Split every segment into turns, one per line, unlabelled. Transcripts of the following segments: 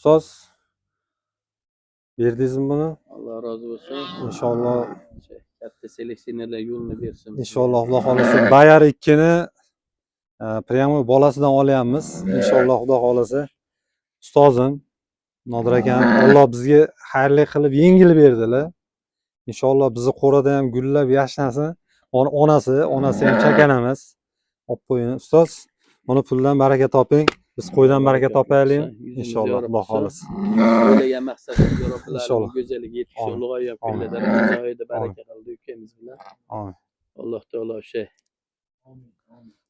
ustoz berdingizmi buni?
Allah razı olsun.
Inshaalloh
Katta seleksionerlar yo'lini bersin.
inshaalloh Xudo xolasa Bayar 2 ni prямо bolasidan olyapmiz. Inshaalloh Xudo xolasa ustozim Nodir akam Alloh bizga xayrli qilib yengil berdilar. Inshaalloh bizni qo'rada ham gullab yashnasin. Onasi ham chakanamiz. Olib qo'ying ustoz. Uni puldan baraka toping. Biz qo'ydan baraka topaylik. Inshaalloh Xudo xolasa.
O'ylagan maqsadimizga Robbilarining
Inshaalloh.
go'zalligiga yetishib,
Amin.
ulg'ayib
Amin.
kunlarda joyida baraka qildi ukamiz bilan.
Amin.
Alloh taolo o'sha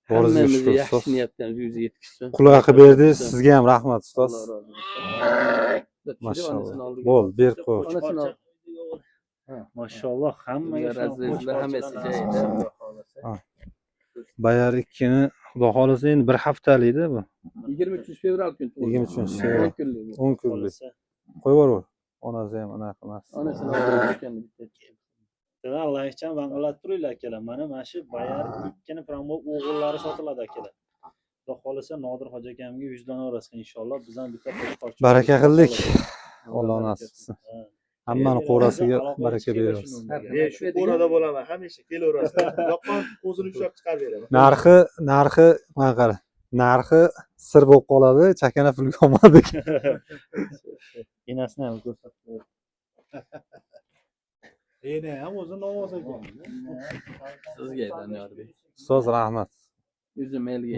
Boringizga
hammamizni
shukur
yaxshi
ustoz.
niyatdan yuzaga yetkazsin.
Qulay qilib berdingiz. Sizga ham rahmat ustoz.
Alloh razı olsun.
Mashalloh. Bo'ldi, berib qo'y.
Onasini ol.
Maşallah hammaga
Razrezlar hammasi joyida.
Bayar 2 ni Xudo xolasa endi bir haftalikda bu.
23 fevral kuni tug'ilgan.
23 fevral.
10 kunlik.
10 kunlik. Qo'yib yuborur. Onasi ham anaqa emas.
Onasini olib chiqqan bitta.
Allah uchun vang'ilab turinglar akalar. Mana shu Bayar 2 ni pramo o'g'illari sotiladi akalar. Xudo xolasa Nodir hoji akamga vijdonlaversin inshaalloh. Biz ham bitta qo'shqorchi.
Baraka qildik. Alloh nasib qilsin. Hammani qo'rasiga baraka beramiz.
Shu qo'rada bo'laman, hamisha kelaverasiz. Yoqqan o'zini ushlab chiqarib beraman.
Narxi mana qara. Narxi sir bo'lib qoladi, chakana pulga olmadik.
Enasini ham ko'rsatib.
Eni ham o'zi novoz ekan.
Sizga Doniyorbek.
Ustoz rahmat.
Yuzim elga